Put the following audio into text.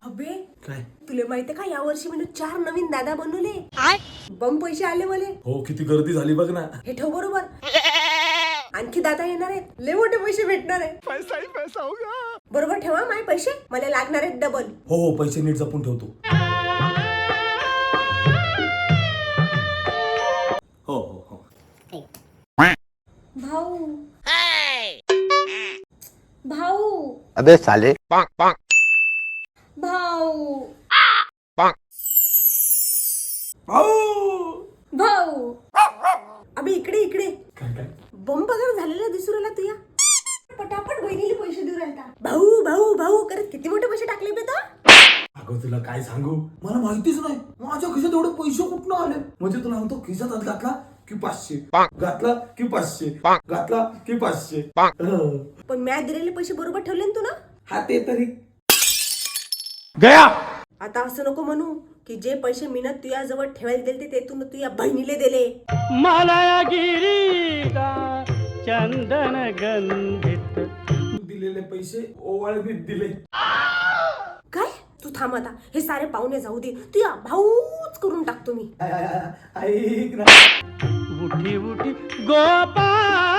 अबे काय तुला माहितीये का, या वर्षी मी 4 नवीन दादा बनवले. बम पैसे आले मले. हो, किती गर्दी झाली बघ ना. हे ठेव बरोबर. आणखी दादा येणार आहेत, लय मोठे पैसे भेटणार आहे. पैसा ही पैसा होगा. बरोबर ठेवा माझे पैसे, मला लागणार आहेत डबल. हो हो, पैसे नीट जपून ठेवतो. हो हो हो. भाऊ भाऊ अबे साले भाऊ आओ! भाऊ अबे इकडे इकडे. काय काय? बम पगार झालेला दिसू राहिला तुया. पटापट बहिणीला पैसे देऊ राहिला. भाऊ भाऊ भाऊ करत किती मोठे पैसे टाकले बे तो. अगं तुला काय सांगू, मला माहितीच नाही माझ्या खिशात एवढे पैसे कुठनं आले. म्हणजे तुला म्हणतो, खिशात हात घातला की 500, घातला की 500, घातला की 500. पण म्या दिलेले पैसे बरोबर ठेवले ना तू ना. हा ते तरी गया. आता असं नको म्हणू की जे पैसे मी ना तुझ्या जवळ ठेवायला दिले ते तू तुझ्या बहिणीला दिले. मलयगिरीचा चंदन गंधित तू दिलेले पैसे ओवाळणीत दिले. काय तू थांब आता, हे सारे पाहुणे जाऊ दे, तुझ्या भाऊच करून टाकतो मी. ऐक ना. उठी उठी गोपाळ